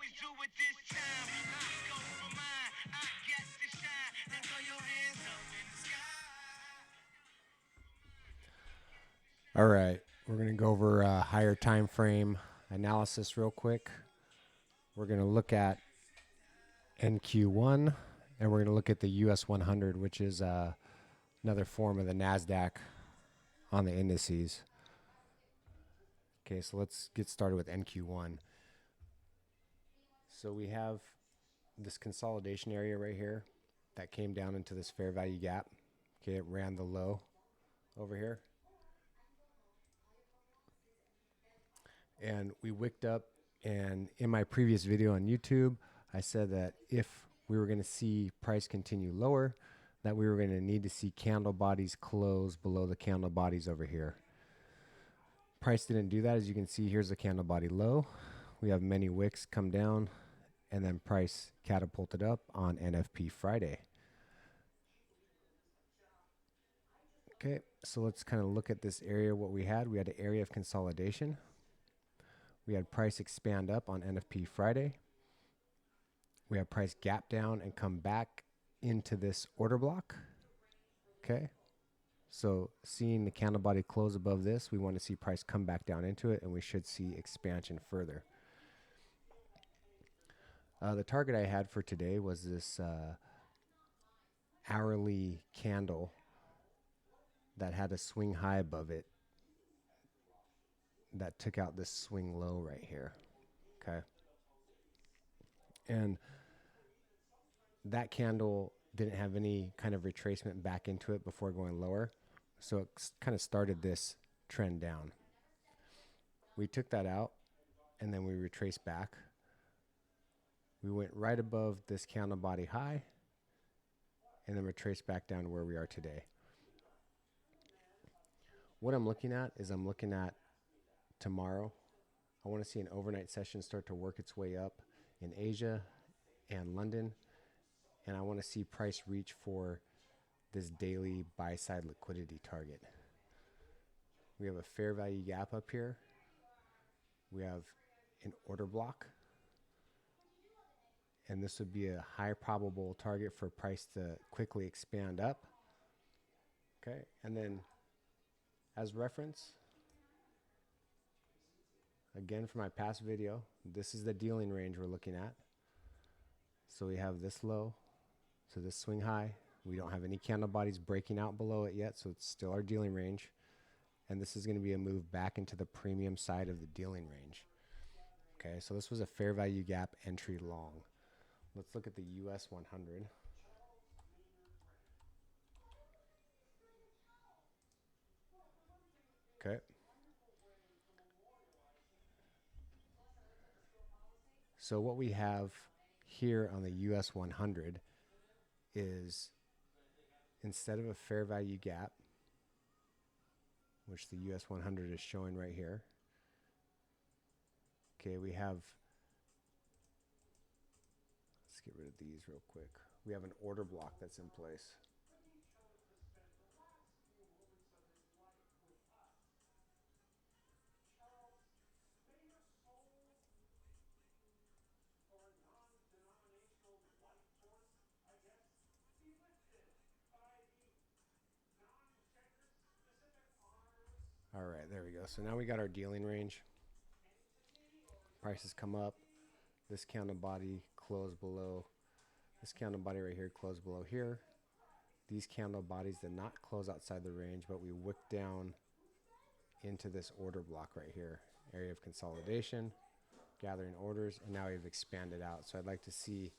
always do it this time. I go for mine. I get to shine. Now throw your hands up in the sky. All right, we're going to go over higher time frame analysis real quick. We're going to look at NQ1, and we're going to look at the US 100, which is another form of the NASDAQ on the indices. Okay, so let's get started with NQ1. So we have this consolidation area right here that came down into this fair value gap. Okay, it ran the low over here. And we wicked up, and in my previous video on YouTube, I said that if we were going to see price continue lower, that we were going to need to see candle bodies close below the candle bodies over here. Price didn't do that. As you can see, here's the candle body low. We have many wicks come down, and then price catapulted up on NFP Friday. Okay, so let's kind of look at this area. What we had an area of consolidation. We had price expand up on NFP Friday. We had price gap down and come back into this order block. Okay, so seeing the candle body close above this, we want to see price come back down into it, and we should see expansion further. The target I had for today was this hourly candle that had a swing high above it that took out this swing low right here. Okay, and that candle didn't have any kind of retracement back into it before going lower, so it kind of started this trend down. We took that out, and then we retraced back. We went right above this candle body high, and then retraced back down to where we are today. What I'm looking at is I'm looking at tomorrow. I want to see an overnight session start to work its way up in Asia and London, and I want to see price reach for this daily buy side liquidity target. We have a fair value gap up here. We have an order block, and this would be a high probable target for price to quickly expand up. Okay, and then as reference, again for my past video, this is the dealing range we're looking at. So we have this low, so this swing high. We don't have any candle bodies breaking out below it yet, so it's still our dealing range. And this is going to be a move back into the premium side of the dealing range. Okay, so this was a fair value gap entry long. Let's look at the US 100. Okay. So what we have here on the US 100 is, instead of a fair value gap, which the US 100 is showing right here, okay, we have, let's get rid of these real quick. We have an order block that's in place. All right, there we go. So now we got our dealing range. Prices come up. This candle body closed below. This candle body right here closed below here. These candle bodies did not close outside the range, but we wicked down into this order block right here. Area of consolidation, gathering orders, and now we've expanded out. So I'd like to see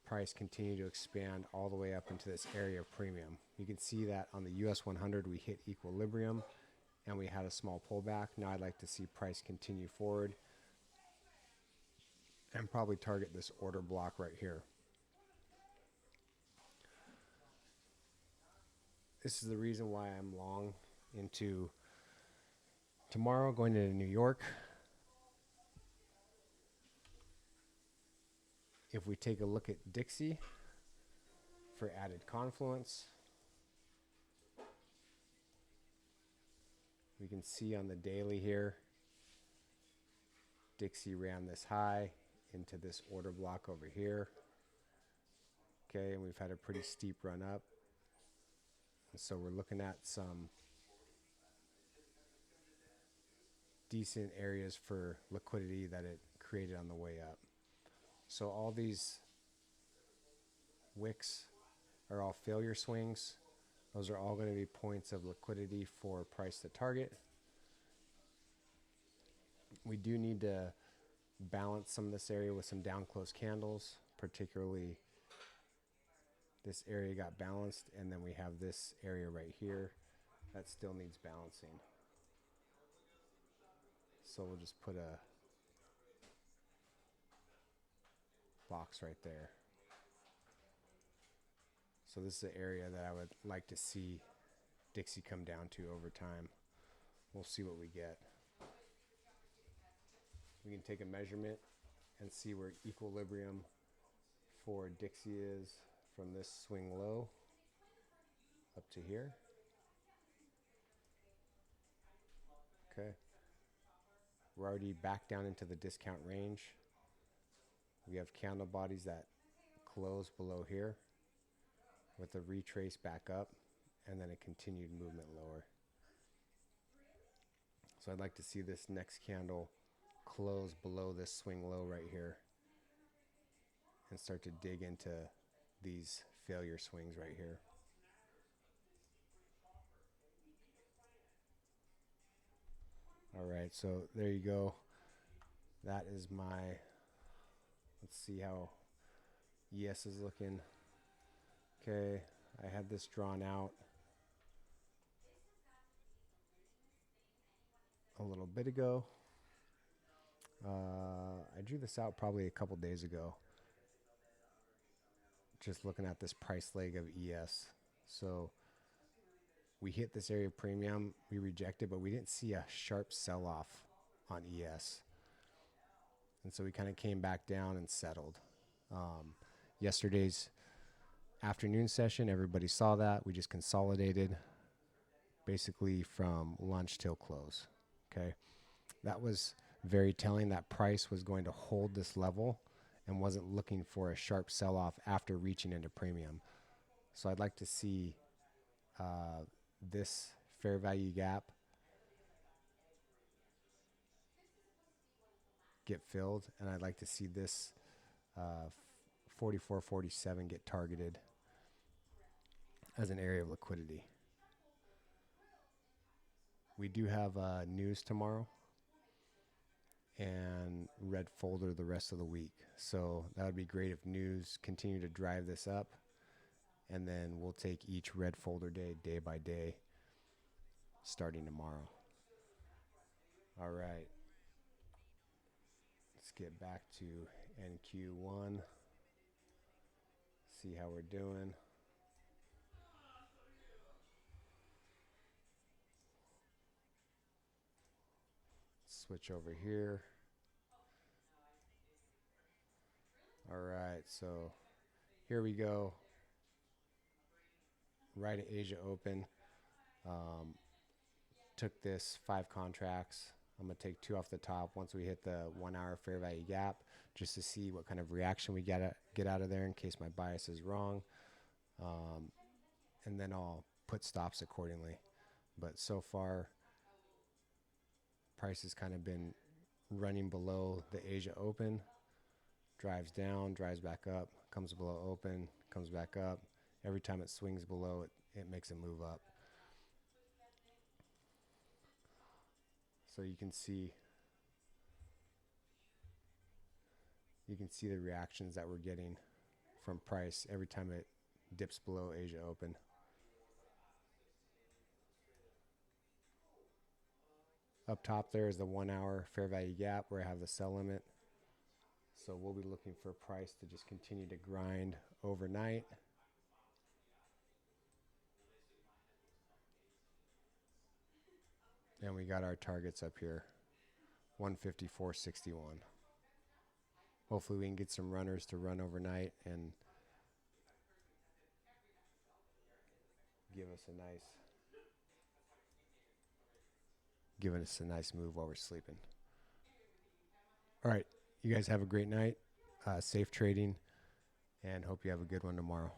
price continue to expand all the way up into this area of premium. You can see that on the US 100 we hit equilibrium and we had a small pullback. Now I'd like to see price continue forward and probably target this order block right here. This is the reason why I'm long into tomorrow, going to New York. If we take a look at Dixie for added confluence, we can see on the daily here, Dixie ran this high into this order block over here. Okay, and we've had a pretty steep run up. And so we're looking at some decent areas for liquidity that it created on the way up. So all these wicks are all failure swings. Those are all going to be points of liquidity for price to target. We do need to balance some of this area with some down close candles, particularly this area got balanced, and then we have this area right here that still needs balancing. So we'll just put a box right there. So this is an area that I would like to see Dixie come down to over time. We'll see what we get. We can take a measurement and see where equilibrium for Dixie is from this swing low up to here. Okay. We're already back down into the discount range. We have candle bodies that close below here with a retrace back up and then a continued movement lower. So I'd like to see this next candle close below this swing low right here and start to dig into these failure swings right here. All right, so there you go. That is my, let's see how ES is looking. Okay, I had this drawn out a little bit ago. I drew this out probably a couple days ago, just looking at this price leg of ES. So we hit this area premium, we rejected, but we didn't see a sharp sell-off on ES. And so we kind of came back down and settled. Yesterday's afternoon session, everybody saw that. We just consolidated basically from lunch till close. Okay. That was very telling that price was going to hold this level and wasn't looking for a sharp sell-off after reaching into premium. So I'd like to see this fair value gap get filled, and I'd like to see this 44.47 get targeted as an area of liquidity. We do have news tomorrow and red folder the rest of the week. So that would be great if news continue to drive this up, and then we'll take each red folder day by day starting tomorrow. All right. Let's get back to NQ1. See how we're doing. Switch over here. All right, so here we go. Right at Asia Open. Took this 5 contracts. I'm going to take 2 off the top once we hit the 1 hour fair value gap, just to see what kind of reaction we get out of there in case my bias is wrong. And then I'll put stops accordingly. But so far, price has kind of been running below the Asia Open. Drives down, drives back up, comes below open, comes back up. Every time it swings below, it makes a move up. So you can see the reactions that we're getting from price every time it dips below Asia Open. Up top there is the 1 hour fair value gap where I have the sell limit. So we'll be looking for price to just continue to grind overnight. And we got our targets up here, 154.61. Hopefully we can get some runners to run overnight and give us a nice, giving us a nice move while we're sleeping. All right. You guys have a great night. Safe trading, and hope you have a good one tomorrow.